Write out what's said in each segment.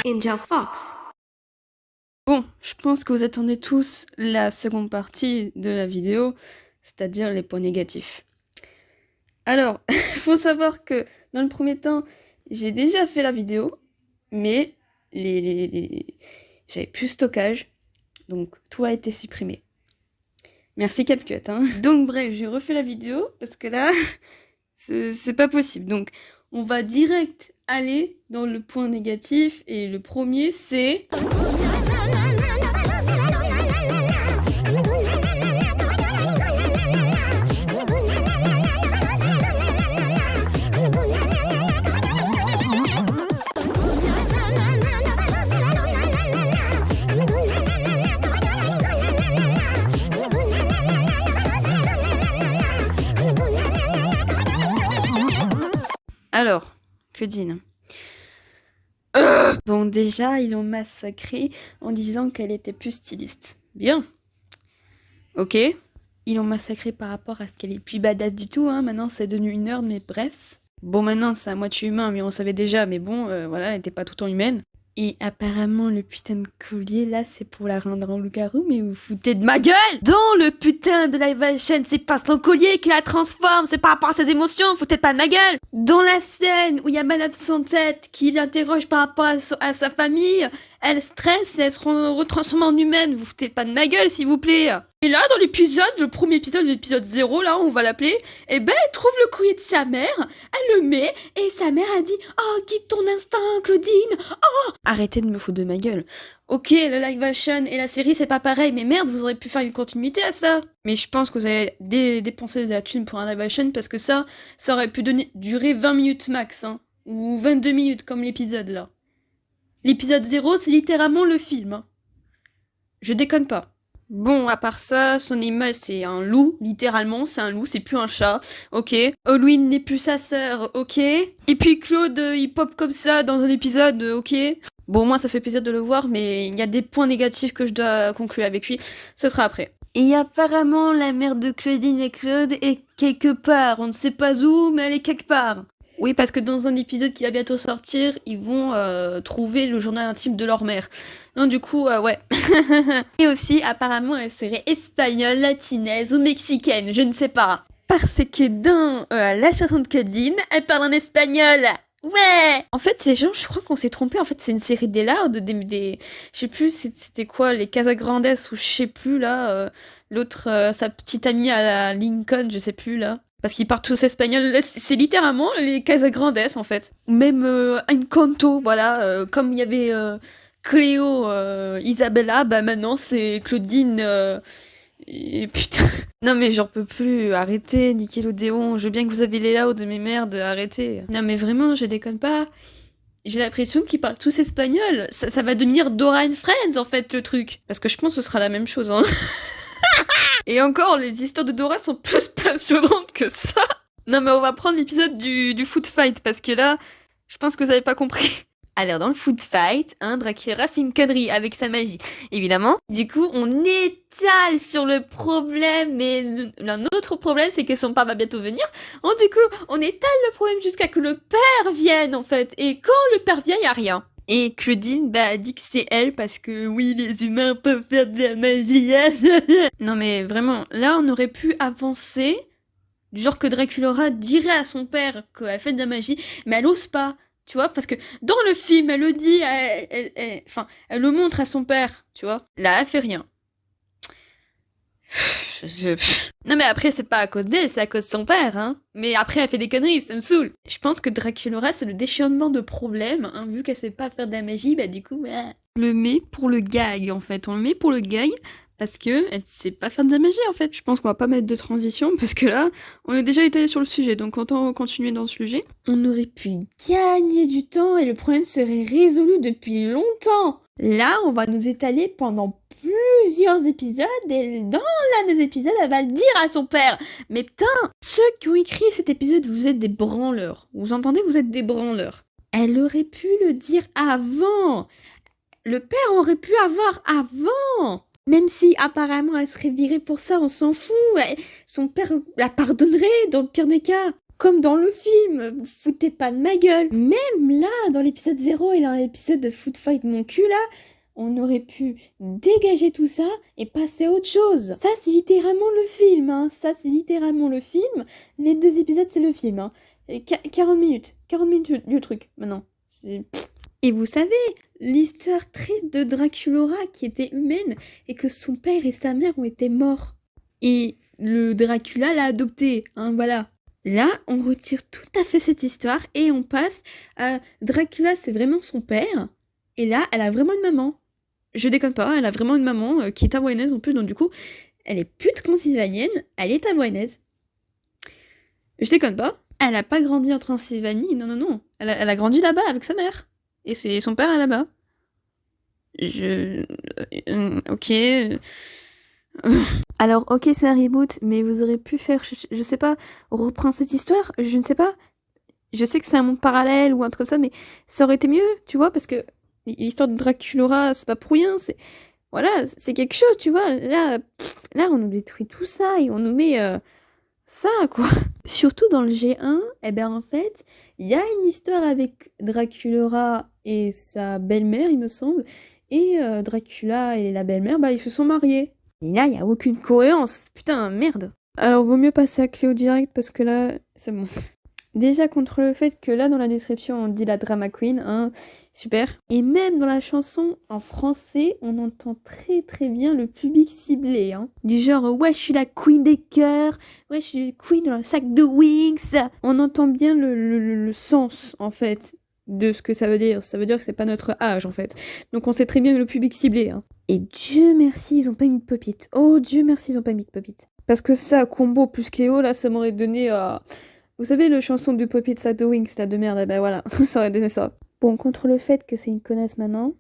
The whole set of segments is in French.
Angel Fox. Bon, je pense que vous attendez tous la seconde partie de la vidéo, c'est-à-dire les points négatifs. Alors, il faut savoir que dans le premier temps, j'ai déjà fait la vidéo, mais j'avais plus stockage, donc tout a été supprimé. Merci CapCut, hein. Donc bref, j'ai refait la vidéo, parce que là, c'est pas possible. Donc, on va direct aller dans le point négatif, et le premier, c'est... Alors, Claudine. Bon, déjà, ils l'ont massacrée en disant qu'elle était plus styliste. Bien. Ok. Ils l'ont massacrée par rapport à ce qu'elle est plus badass du tout, hein. Maintenant, c'est devenu une nerd, mais bref. Bon, maintenant, c'est à moitié humain, mais on savait déjà, mais bon, voilà, elle était pas tout le temps humaine. Et apparemment, le putain de collier, là, c'est pour la rendre en loup-garou, mais vous foutez de ma gueule! Dans le putain de live action, c'est pas son collier qui la transforme, c'est par rapport à ses émotions, vous foutez pas de ma gueule! Dans la scène où il y a Madame Sans Tête qui l'interroge par rapport à sa famille, elle stresse et elle se retransforme en humaine, vous foutez pas de ma gueule, s'il vous plaît! Et là, dans l'épisode, le premier épisode, l'épisode 0, là, on va l'appeler, eh ben, elle trouve le collier de sa mère, elle le met, et sa mère a dit « Oh, guide ton instinct, Claudine! Oh !» Arrêtez de me foutre de ma gueule. Ok, le live action et la série, c'est pas pareil, mais merde, vous auriez pu faire une continuité à ça. Mais je pense que vous avez dépensé de la thune pour un live action, parce que ça aurait pu durer 20 minutes max, hein. Ou 22 minutes, comme l'épisode, là. L'épisode 0, c'est littéralement le film, hein. Je déconne pas. Bon, à part ça, son animal c'est un loup, littéralement, c'est un loup, c'est plus un chat, ok. Halloween n'est plus sa sœur, ok. Et puis Claude, il pop comme ça dans un épisode, ok. Bon, moi ça fait plaisir de le voir, mais il y a des points négatifs que je dois conclure avec lui, ce sera après. Et apparemment, la mère de Claudine et Claude est quelque part, on ne sait pas où, mais elle est quelque part. Oui, parce que dans un épisode qui va bientôt sortir, ils vont trouver le journal intime de leur mère. Non, du coup, ouais. Et aussi, apparemment, elle serait espagnole, latinaise ou mexicaine, je ne sais pas. Parce que dans la chanson de Claudine, elle parle en espagnol. Ouais. En fait, les gens, je crois qu'on s'est trompé. En fait, c'est une série d'Ella, des... Je sais plus, c'était quoi, les Casagrandes ou je sais plus, là. L'autre, sa petite amie à la Lincoln, je sais plus, là. Parce qu'ils parlent tous espagnol. C'est littéralement les Casagrandes, en fait. Même Encanto, voilà. Comme il y avait Cléo, Isabella, bah maintenant c'est Claudine. Et putain. Non mais j'en peux plus. Arrêtez, Nickelodeon. Je veux bien que vous avez les là de mes merdes. Arrêtez. Non mais vraiment, je déconne pas. J'ai l'impression qu'ils parlent tous espagnol. Ça va devenir Dora and Friends, en fait, le truc. Parce que je pense que ce sera la même chose, hein. Et encore, les histoires de Dora sont plus passionnantes que ça. Non mais on va prendre l'épisode du foot fight, parce que là, je pense que vous avez pas compris. Alors dans le foot fight, Dracula fait une connerie avec sa magie, évidemment. Du coup, on étale sur le problème, mais un autre problème, c'est que son père va bientôt venir. Du coup, on étale le problème jusqu'à que le père vienne, en fait. Et quand le père vient, y a rien. Et Claudine, dit que c'est elle parce que oui, les humains peuvent faire de la magie. Non mais vraiment, là on aurait pu avancer, du genre que Dracula dirait à son père qu'elle fait de la magie, mais elle ose pas, tu vois, parce que dans le film, elle le dit, elle le montre à son père, tu vois. Là, elle fait rien. Non mais après c'est pas à cause d'elle, c'est à cause de son père, hein. Mais après elle fait des conneries, ça me saoule. Je pense que Dracula c'est le déchaînement de problèmes, hein, vu qu'elle sait pas faire de la magie, du coup, on le met pour le gag en fait, on le met pour le gag parce que elle sait pas faire de la magie en fait. Je pense qu'on va pas mettre de transition parce que là, on est déjà étalé sur le sujet, donc autant continuer dans ce sujet. On aurait pu gagner du temps et le problème serait résolu depuis longtemps. Là, on va nous étaler pendant plusieurs épisodes et dans l'un des épisodes, elle va le dire à son père. Mais putain, ceux qui ont écrit cet épisode, vous êtes des branleurs. Vous entendez, vous êtes des branleurs. Elle aurait pu le dire avant. Le père aurait pu avoir avant. Même si apparemment elle serait virée pour ça, on s'en fout. Son père la pardonnerait dans le pire des cas. Comme dans le film, vous foutez pas de ma gueule. Même là, dans l'épisode 0 et dans l'épisode de Foot Fight Mon cul là, on aurait pu dégager tout ça et passer à autre chose. Ça c'est littéralement le film, hein. Ça c'est littéralement le film. Les 2 épisodes c'est le film, hein. 40 minutes le truc, maintenant. Et vous savez, l'histoire triste de Draculaura qui était humaine et que son père et sa mère ont été morts. Et le Dracula l'a adopté, hein, voilà. Là, on retire tout à fait cette histoire et on passe à Dracula, c'est vraiment son père. Et là, elle a vraiment une maman. Je déconne pas, elle a vraiment une maman qui est hawaïnaise en plus, donc du coup, elle est plus transylvanienne, elle est hawaïnaise. Je déconne pas. Elle a pas grandi en Transylvanie, non. Elle a grandi là-bas avec sa mère. Et c'est son père est là-bas. Ok. Alors, ok, c'est un reboot, mais vous aurez pu faire, je sais pas, reprendre cette histoire, je ne sais pas. Je sais que c'est un monde parallèle ou un truc comme ça, mais ça aurait été mieux, tu vois, parce que l'histoire de Draculaura, c'est pas pour rien, voilà, c'est quelque chose, tu vois. Là, on nous détruit tout ça et on nous met ça, quoi. Surtout dans le G1, en fait, il y a une histoire avec Draculaura et sa belle-mère, il me semble, et Dracula et la belle-mère, ils se sont mariés. Mais là, il n'y a aucune cohérence. Putain, merde. Alors, vaut mieux passer à Cléo direct parce que là, c'est bon. Déjà contre le fait que là, dans la description, on dit la drama queen, hein, super. Et même dans la chanson, en français, on entend très très bien le public ciblé, hein. Du genre, ouais, je suis la queen des cœurs, ouais, je suis la queen dans le sac de Wings. On entend bien le sens, en fait, de ce que ça veut dire. Ça veut dire que c'est pas notre âge, en fait. Donc on sait très bien le public ciblé, hein. Et Dieu merci, ils ont pas mis de pop-it. Oh, Dieu merci, ils ont pas mis de pop-it. Parce que ça, combo plus Cléo, là, ça m'aurait donné à... Vous savez, le chanson du Pop-It Sack de Wings, là, de merde, voilà, ça aurait donné ça. Bon, contre le fait que c'est une connasse maintenant,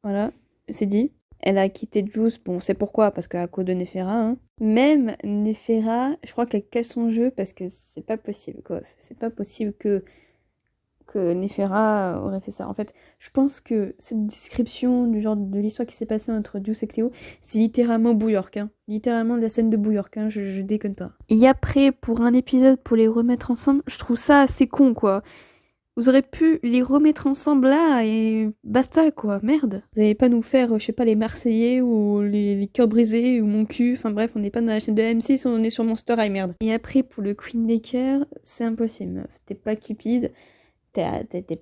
voilà, c'est dit. Elle a quitté Juice, bon, c'est pourquoi, parce qu'à cause de Nefera, hein. Même Nefera, je crois qu'elle cache son jeu, parce que c'est pas possible, quoi. C'est pas possible que Nefera aurait fait ça. En fait, je pense que cette description du genre de l'histoire qui s'est passée entre Juice et Cléo, c'est littéralement Bouillork, hein. Littéralement la scène de Bouillork, hein, je déconne pas. Et après, pour un épisode, pour les remettre ensemble, je trouve ça assez con, quoi. Vous aurez pu les remettre ensemble là et basta, quoi, merde. Vous n'allez pas nous faire, je sais pas, les Marseillais ou les cœurs brisés ou mon cul, enfin bref, on n'est pas dans la chaîne de M6, on est sur Monster High, merde. Et après, pour le Queen des cœurs, c'est impossible, meuf. T'es pas cupide. T'es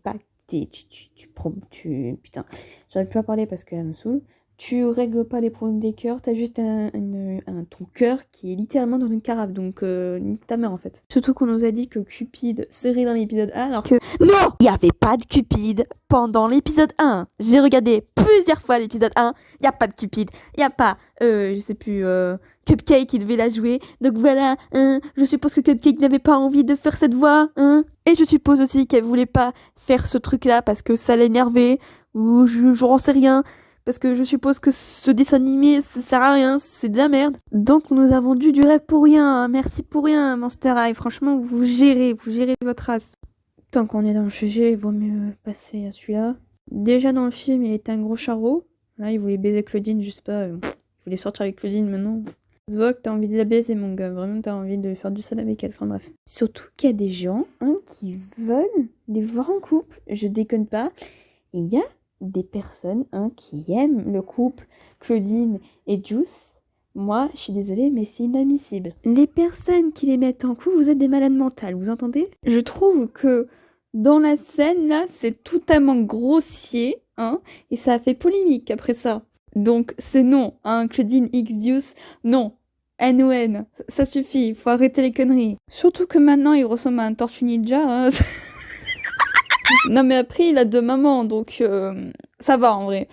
pas... Putain, j'arrive plus à parler parce qu'elle me saoule. Tu règles pas les problèmes des cœurs, t'as juste ton cœur qui est littéralement dans une carafe, donc nique ta mère en fait. Surtout qu'on nous a dit que Cupid serait dans l'épisode 1, alors que... Non, il y avait pas de Cupid pendant l'épisode 1. J'ai regardé plusieurs fois l'épisode 1, il y a pas de Cupid, il y a pas, je sais plus, Cupcake qui devait la jouer, donc voilà, je suppose que Cupcake n'avait pas envie de faire cette voix, et je suppose aussi qu'elle voulait pas faire ce truc-là parce que ça l'énervait, ou j'en sais rien. Parce que je suppose que ce dessin animé, ça sert à rien, c'est de la merde. Donc on nous a vendu du rêve pour rien, hein. Merci pour rien, Monster High. Franchement, vous gérez votre race. Tant qu'on est dans le sujet, il vaut mieux passer à celui-là. Déjà dans le film, il était un gros charreau. Là, il voulait baiser Claudine, je sais pas. Il voulait sortir avec Claudine maintenant. Ça se voit que t'as envie de la baiser, mon gars. Vraiment, t'as envie de faire du sale avec elle. Enfin bref. Surtout qu'il y a des gens qui veulent les voir en couple. Je déconne pas. Et il y a des personnes qui aiment le couple Claudine et Juice. Moi, je suis désolée, mais c'est inadmissible. Les personnes qui les mettent en couple, vous êtes des malades mentales, vous entendez? Je trouve que dans la scène, là, c'est totalement grossier, et ça a fait polémique après ça. Donc, c'est non, Claudine X Juice, non. NON, ça suffit, faut arrêter les conneries. Surtout que maintenant, il ressemble à un Tortue Ninja, Non mais après il a 2 mamans donc ça va en vrai.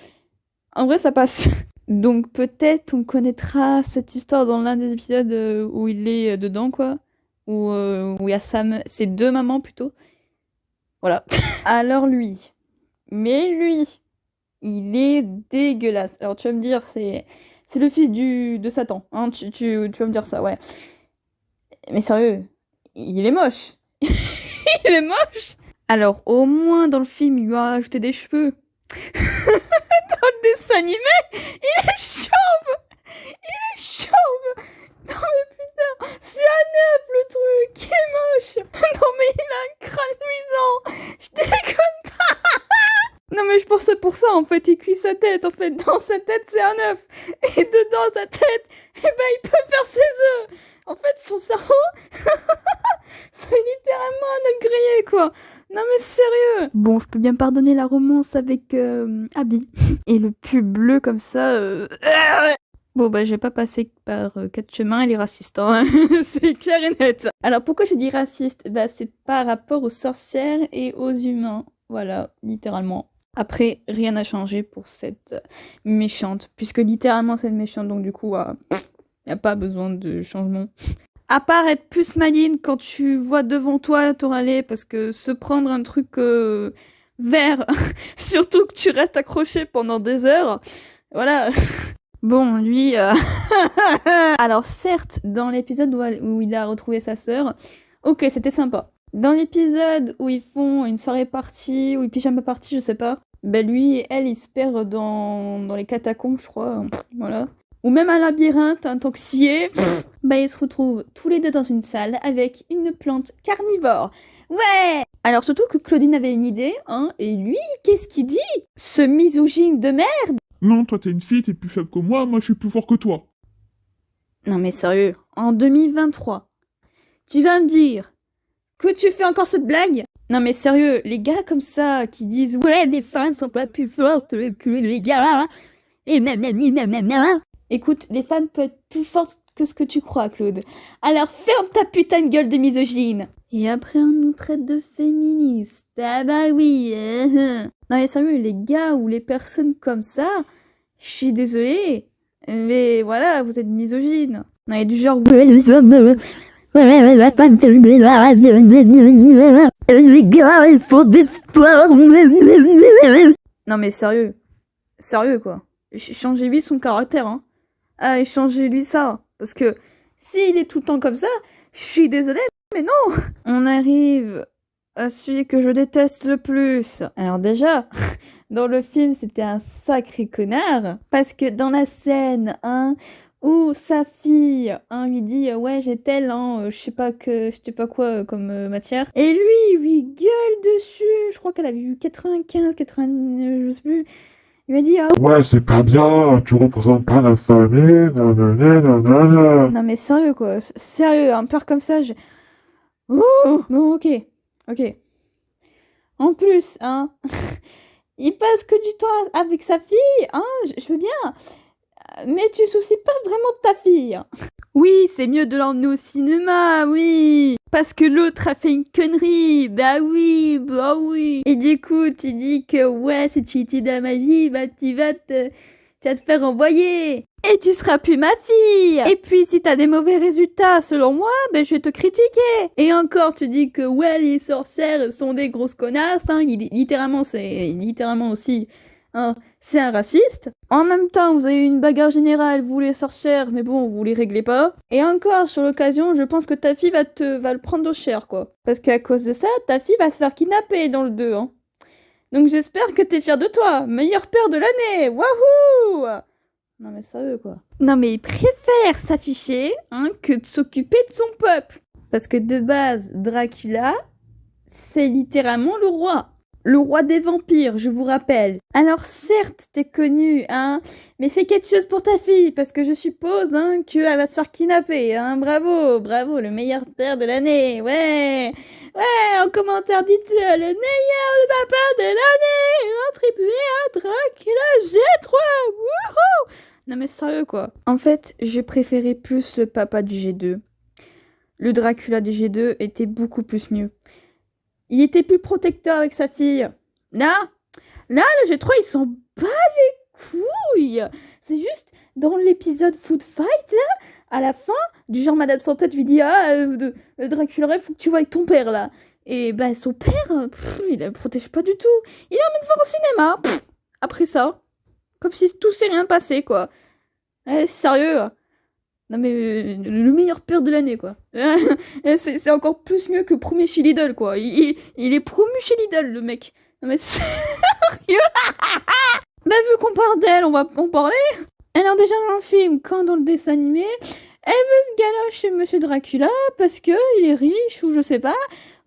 En vrai ça passe. Donc peut-être on connaîtra cette histoire dans l'un des épisodes où il est dedans quoi. Où il y a ses 2 mamans plutôt. Voilà. Alors lui. Mais lui. Il est dégueulasse. Alors tu vas me dire c'est le fils de Satan. Tu vas me dire ça ouais. Mais sérieux. Il est moche. Il est moche. Alors, au moins, dans le film, il lui a rajouté des cheveux. Dans le dessin animé, il est chauve. pour ça, en fait, il cuit sa tête. En fait, dans sa tête, c'est un œuf. Et dedans sa tête, il peut faire ses œufs. En fait, son cerveau, c'est littéralement un œuf grillé, quoi. Non mais sérieux. Bon, je peux bien pardonner la romance avec Abby. Et le pull bleu comme ça. Bon, bah, j'ai pas passé par 4 chemins, il est raciste, hein. C'est clair et net. Alors, pourquoi je dis raciste? Bah, c'est par rapport aux sorcières et aux humains. Voilà, littéralement. Après, rien n'a changé pour cette méchante, puisque littéralement c'est une méchante, donc du coup, y a pas besoin de changement. À part être plus maligne quand tu vois devant toi Toralé, parce que se prendre un truc vert, surtout que tu restes accroché pendant des heures, voilà. Bon, lui... Alors certes, dans l'épisode où il a retrouvé sa sœur, ok, c'était sympa. Dans l'épisode où ils font une soirée party, ou une pyjama party, je sais pas, ben lui et elle, ils se perdent dans les catacombes, je crois, voilà. Ou même un labyrinthe intoxié, bah ils se retrouvent tous les deux dans une salle avec une plante carnivore. Ouais! Alors surtout que Claudine avait une idée, hein, et lui, qu'est-ce qu'il dit? Ce misogyne de merde! Non, toi t'es une fille, t'es plus faible que moi je suis plus fort que toi. Non mais sérieux, en 2023, tu vas me dire que tu fais encore cette blague? Non mais sérieux, les gars comme ça qui disent ouais les femmes sont pas plus fortes que les gars et nanana. Écoute, les femmes peuvent être plus fortes que ce que tu crois, Claude. Alors ferme ta putain de gueule de misogyne. Et après on nous traite de féministes. Ah bah oui. Non mais sérieux, les gars ou les personnes comme ça, je suis désolée, mais voilà, vous êtes misogyne. Non, il y a du genre ouais les hommes. Ouais, la femme fait les gars, ils font des sports. Non mais sérieux. Sérieux quoi. Changez-lui son caractère, hein. Ah, et changez-lui ça. Parce que s'il est tout le temps comme ça, je suis désolée, mais non. On arrive à celui que je déteste le plus. Alors déjà, dans le film, c'était un sacré connard. Parce que dans la scène, hein, où sa fille lui dit ouais j'ai tel je sais pas quoi comme matière, et lui gueule dessus. Je crois qu'elle avait eu 95, je sais plus. Il m'a dit Ouais, c'est pas bien, tu représentes pas la famille, nanana. non mais sérieux quoi, sérieux, un père comme ça, Ouh bon ok. En plus, hein, il passe que du temps avec sa fille, hein, je veux bien. Mais tu soucies pas vraiment de ta fille. Oui, c'est mieux de l'emmener au cinéma, oui. Parce que l'autre a fait une connerie. Bah oui. Et du coup, tu dis que ouais, si tu utilises la magie, bah tu vas te faire envoyer. Et tu seras plus ma fille. Et puis si t'as des mauvais résultats, selon moi, ben je vais te critiquer. Et encore, tu dis que ouais, les sorcières sont des grosses connasses, hein. C'est littéralement aussi, hein, c'est un raciste. En même temps, vous avez eu une bagarre générale, vous les sorcières, mais bon, vous les réglez pas. Et encore, sur l'occasion, je pense que ta fille va le prendre au cher, quoi. Parce qu'à cause de ça, ta fille va se faire kidnapper dans le 2, hein. Donc j'espère que t'es fier de toi. Meilleur père de l'année. Wouhou! Non mais sérieux, quoi. Non mais il préfère s'afficher, hein, que de s'occuper de son peuple. Parce que de base, Dracula, c'est littéralement le roi. Le roi des vampires, je vous rappelle. Alors certes, t'es connu, hein, mais fais quelque chose pour ta fille, parce que je suppose, hein, qu'elle va se faire kidnapper, hein. Bravo, le meilleur père de l'année, ouais. En commentaire, dites-le, le meilleur papa de l'année, attribué à Dracula G3, wouhou. Non mais sérieux, quoi. En fait, j'ai préféré plus le papa du G2. Le Dracula du G2 était beaucoup plus mieux. Il était plus protecteur avec sa fille. Là, le G3, il s'en bat les couilles. C'est juste dans l'épisode Food Fight, là, à la fin, du genre Madame Sans Tête lui dit Dracula, il faut que tu vois avec ton père, là. Et bah, son père, il la protège pas du tout. Il l'emmène voir au cinéma. Après ça, comme si tout s'est rien passé, quoi. Sérieux. Non mais le meilleur père de l'année, quoi. C'est encore plus mieux que premier chez Lidl, quoi. Il est promu chez Lidl, le mec. Non mais sérieux. Bah vu qu'on parle d'elle, on va en parler. Alors déjà dans le film, quand dans le dessin animé, elle veut se galocher chez Monsieur Dracula parce que il est riche ou je sais pas,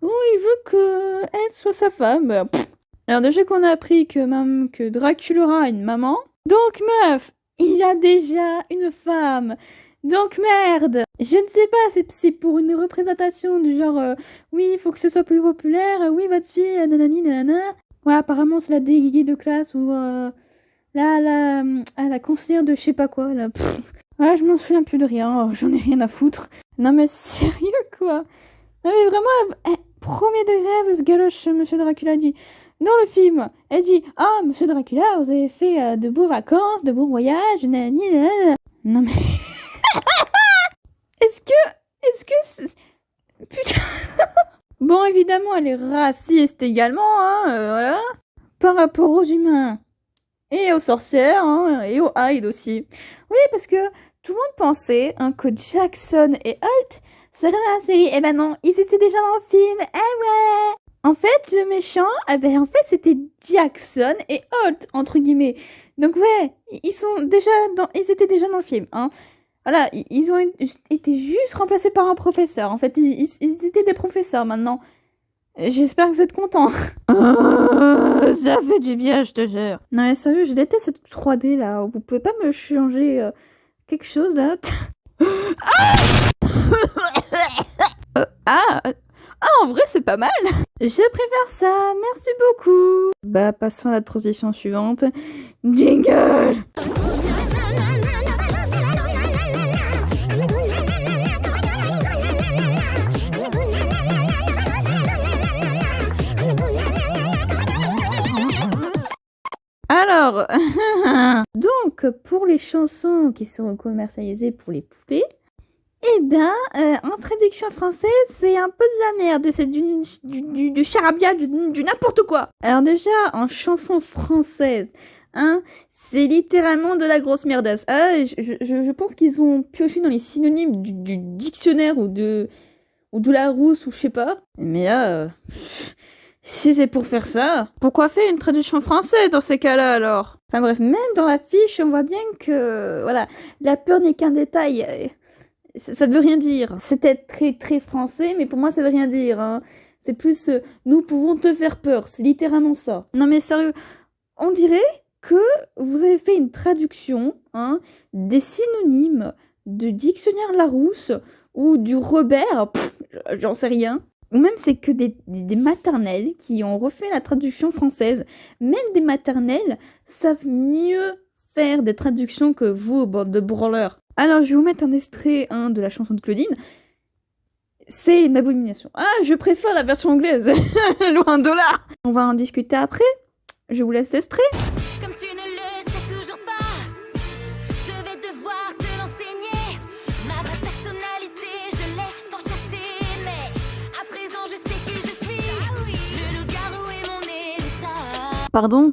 ou il veut que elle soit sa femme. Alors déjà qu'on a appris que Dracula a une maman, donc meuf, il a déjà une femme. Donc merde, je ne sais pas, c'est pour une représentation du genre, oui, il faut que ce soit plus populaire, oui, votre fille, nanani, nanana. Ouais, apparemment c'est la déléguée de classe ou la conseillère de je sais pas quoi, là. Pff. Ouais, je m'en souviens plus de rien, j'en ai rien à foutre. Non mais sérieux quoi. Non mais vraiment, premier degré, ce galoche, monsieur Dracula dit. Dans le film, elle dit « Ah, monsieur Dracula, vous avez fait de beaux vacances, de beaux voyages, nanani, nanana. » Non mais... Est-ce que... Putain... Bon, évidemment, elle est raciste également, hein, voilà. Par rapport aux humains. Et aux sorcières, hein, et aux Hyde aussi. Oui, parce que tout le monde pensait que Jackson et Holt seraient dans la série. Eh ben non, ils étaient déjà dans le film, eh ouais. En fait, le méchant, en fait, c'était Jackson et Holt, entre guillemets. Donc ouais, ils étaient déjà dans le film, hein. Voilà, ils ont été juste remplacés par un professeur. En fait, ils étaient des professeurs maintenant. J'espère que vous êtes contents. Ça fait du bien, je te jure. Non mais sérieux, je déteste cette 3D là. Vous pouvez pas me changer quelque chose là? En vrai, c'est pas mal. Je préfère ça, merci beaucoup. Bah, passons à la transition suivante. Jingle. Alors, donc, pour les chansons qui seront commercialisées pour les poupées, en traduction française, c'est un peu de la merde, c'est du charabia, du n'importe quoi. Alors déjà, en chanson française, hein, c'est littéralement de la grosse merdasse. Ah, je pense qu'ils ont pioché dans les synonymes du dictionnaire ou de Larousse ou je sais pas. Mais là... Si c'est pour faire ça, pourquoi faire une traduction française dans ces cas-là alors? Enfin bref, même dans la fiche, on voit bien que, voilà, la peur n'est qu'un détail. Ça ne veut rien dire. C'était très très français, mais pour moi ça veut rien dire. Hein. C'est plus, nous pouvons te faire peur, c'est littéralement ça. Non mais sérieux, on dirait que vous avez fait une traduction des synonymes de dictionnaire Larousse ou du Robert, j'en sais rien. Ou même c'est que des maternelles qui ont refait la traduction française. Même des maternelles savent mieux faire des traductions que vous, bande de branleurs. Alors je vais vous mettre un extrait de la chanson de Claudine. C'est une abomination. Ah, je préfère la version anglaise. Loin de là. On va en discuter après. Je vous laisse l'extrait. Comme tu ne le sais toujours pas, je vais devoir te l'enseigner. Ma vraie personnalité, je l'ai tant cherchée, mais à présent je sais qui je suis. Le loup-garou est mon héritage. Pardon?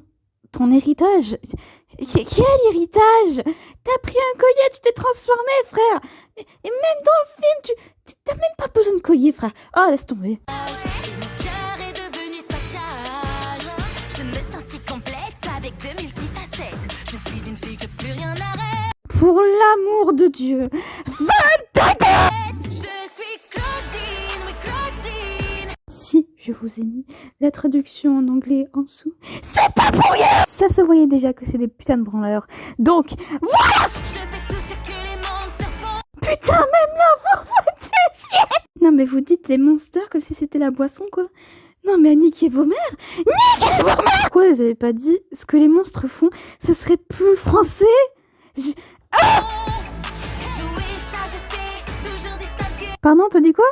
Ton héritage? Quel héritage? T'as pris un collier, tu t'es transformé, frère. Et même dans le film, tu t'as même pas besoin de collier, frère. Oh, laisse tomber. Et mon cœur est devenu sa cage. Je me sens si complète avec de multifacettes. Je suis une fille que plus rien n'arrête. Pour l'amour de Dieu, va ta gueule! Je suis Claudine, oui Claudine. Si je vous ai mis la traduction en anglais en dessous, c'est pas pour rien! Ça se voyait déjà que c'est des putains de branleurs. Donc, voilà! Je fais tout ce que les monstres font. Putain, même là, vous faites chier! Non mais vous dites les monsters comme si c'était la boisson, quoi. Non mais niquez vos mères! Niquez vos mères! Pourquoi vous avez pas dit ce que les monstres font? Ça serait plus français? Jouer ça, je sais, toujours distinguer. Pardon, t'as dit quoi?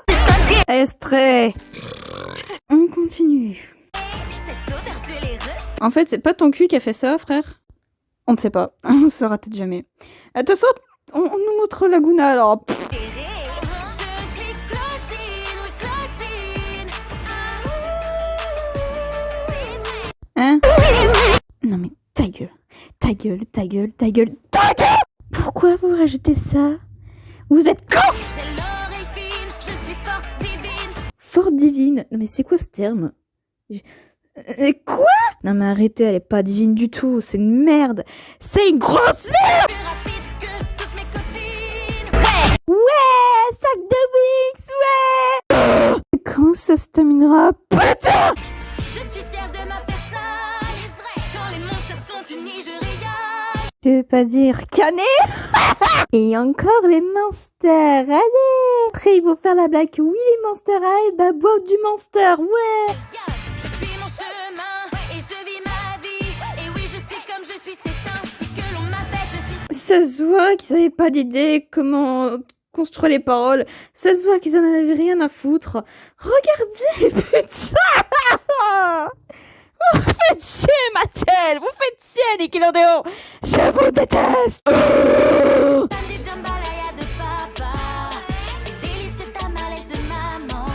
Extrait. On continue. Cette odeur, je l'ai En fait, c'est pas ton cul qui a fait ça, frère. On ne sait pas. On saura peut-être jamais. Attention, on nous montre Laguna, alors. Pff. Je suis Claudine, oui Claudine. C'est vrai. Hein? Non mais ta gueule. Ta gueule, ta gueule, ta gueule, ta gueule! Pourquoi vous rajoutez ça? Vous êtes con! J'ai l'oreille fine, je suis forte divine. Forte divine. Non mais c'est quoi ce terme? Quoi? Non mais arrêtez, elle est pas divine du tout. C'est une merde. C'est une grosse merde! Plus rapide que toutes mes copines. Ouais! Sac de Wix, ouais! Quand ça se terminera? Putain! Je suis fière de ma personne. sale. Quand les monstres sont unis, je rigole. Je veux pas dire canet. Et encore les monsters, allez. Après ils vont faire la blague, oui les monsters, allez, bah boire du monster, ouais. Je suis mon chemin et je vis ma vie. Et oui, je suis comme je suis, c'est ainsi que l'on m'a fait. Je suis Ça se voit qu'ils avaient pas d'idée comment construire les paroles. Ça se voit qu'ils en avaient rien à foutre. Regardez, putain. Vous faites chier, Mattel. Vous faites chier, Nickelodeon. Je vous déteste. fan du jambalaya de papa. Et délicieux tamales de maman.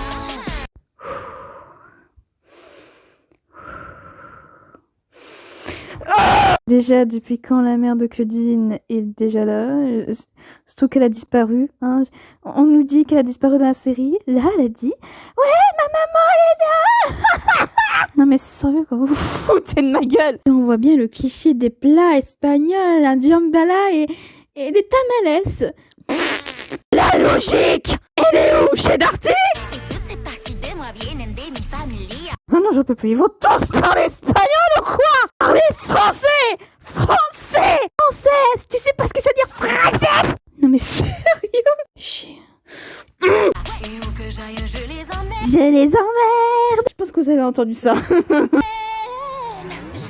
Déjà, depuis quand la mère de Claudine est déjà là? Surtout qu'elle a disparu. Hein. On nous dit qu'elle a disparu dans la série. Là, elle a dit ouais, ma maman, elle est là. Non mais sérieux, quoi, vous vous foutez de ma gueule. Et on voit bien le cliché des plats espagnols, un jambalaya et des tamales. La logique, elle est où chez Darty? Et toutes ces parties de moi viennent de mi familia. Non, non, je peux plus. Ils vont tous parler espagnol ou quoi? Parler français! Français! Française! Tu sais pas ce que ça veut dire français? Non mais sérieux? Chien. Et où que j'aille, je les emmène. Je les emmerde! Je pense que vous avez entendu ça. Je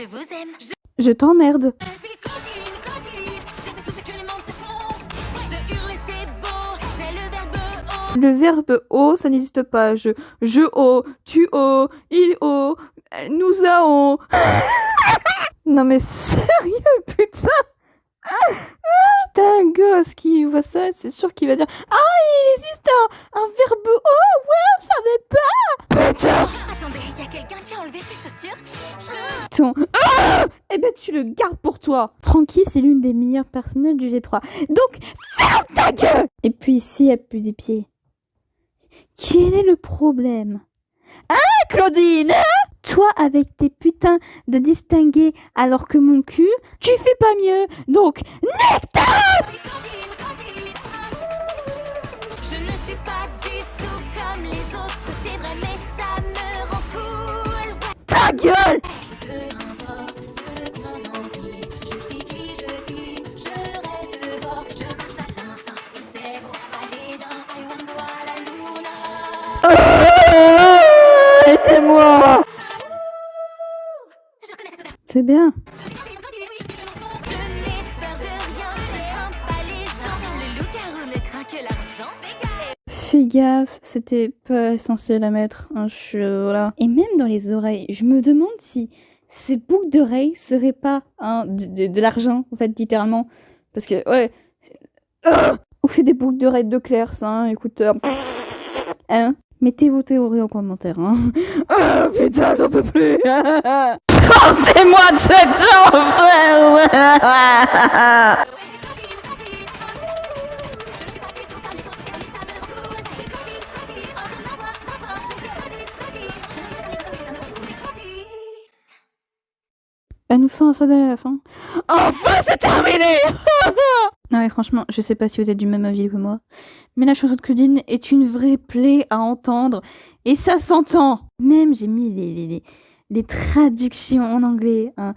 vous aime. Je t'emmerde. Je suis Claudine, Claudine. Je fais tout ce que les monstres font. Je hurle et c'est beau. J'ai le verbe haut. Le verbe o, ça n'existe pas. Je o, tu o, il o, nous avons. Non mais sérieux, putain! Si t'as un gosse qui voit ça, c'est sûr qu'il va dire ah, il existe un verbe o, ouais, on savait pas! Putain! Attendez, il y a quelqu'un qui a enlevé ses chaussures. Ton... Ah, eh ben tu le gardes pour toi. Frankie, c'est l'une des meilleures personnages du G3. Donc, ferme ta gueule. Et puis ici, il n'y a plus des pieds. Quel est le problème? Hein, Claudine? Toi, avec tes putains de distingués, alors que mon cul, tu fais pas mieux. Donc, nectar! Claudine, Claudine. Je ne suis pas du tout comme les autres, c'est vrai, mais ça me rend cool. Ouais. Ta gueule! Peu importe ce qu'on en dit, je suis qui je suis, je reste forte, je marche à l'instant, et c'est beau, aller dans I Wonder à la luna. Aidez-moi! Je connais cette odeur. C'est bien. Je n'ai peur de rien, je crains pas les gens. Le loup-garou ne craint que l'argent. Fais gaffe, c'était pas censé la mettre. Hein, voilà. Et même dans les oreilles, je me demande si ces boucles d'oreilles seraient pas de l'argent, en fait, littéralement. Parce que, ouais. On fait des boucles d'oreilles de clair, ça, hein, écouteurs. Hein? Mettez vos théories en commentaire, hein. Oh putain, j'en peux plus. Sortez-moi de cette enfer. Elle nous fait un sadé à la fin. Enfin, c'est terminé. Non mais franchement, je sais pas si vous êtes du même avis que moi, mais la chanson de Claudine est une vraie plaie à entendre, et ça s'entend. Même j'ai mis les traductions en anglais, hein.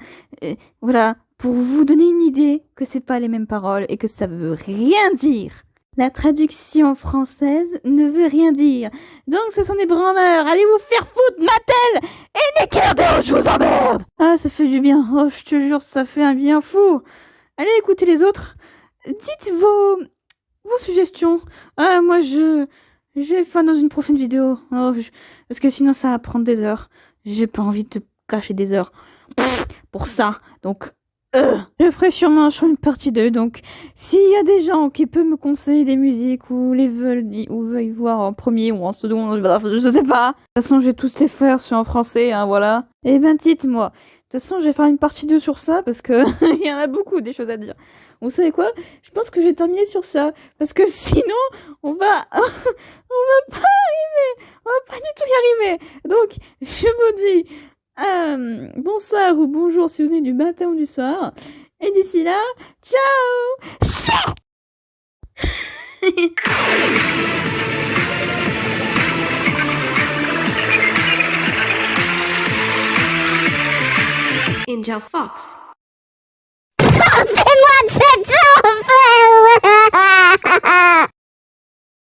Voilà, pour vous donner une idée que c'est pas les mêmes paroles et que ça veut rien dire. La traduction française ne veut rien dire. Donc ce sont des branleurs. Allez vous faire foutre, Mattel et Nickelodeon, je vous emmerde. Ah, ça fait du bien. Oh, je te jure, ça fait un bien fou. Allez écoutez les autres. Dites vos suggestions. Ah, moi je vais faire dans une prochaine vidéo. Oh, parce que sinon ça va prendre des heures. J'ai pas envie de cacher des heures pour ça. Donc je ferai sûrement une partie 2, donc s'il y a des gens qui peuvent me conseiller des musiques ou veulent voir en premier ou en second, je sais pas. De toute façon, j'ai tous les frères sur en français, hein, voilà. Et ben dites-moi. De toute façon, je vais faire une partie 2 sur ça parce que il y en a beaucoup des choses à dire. Vous savez quoi? Je pense que je vais terminer sur ça parce que sinon, on va pas arriver. On va pas du tout y arriver. Donc, je vous dis bonsoir ou bonjour si vous venez du matin ou du soir. Et d'ici là, ciao. Angel Fox. C'est moi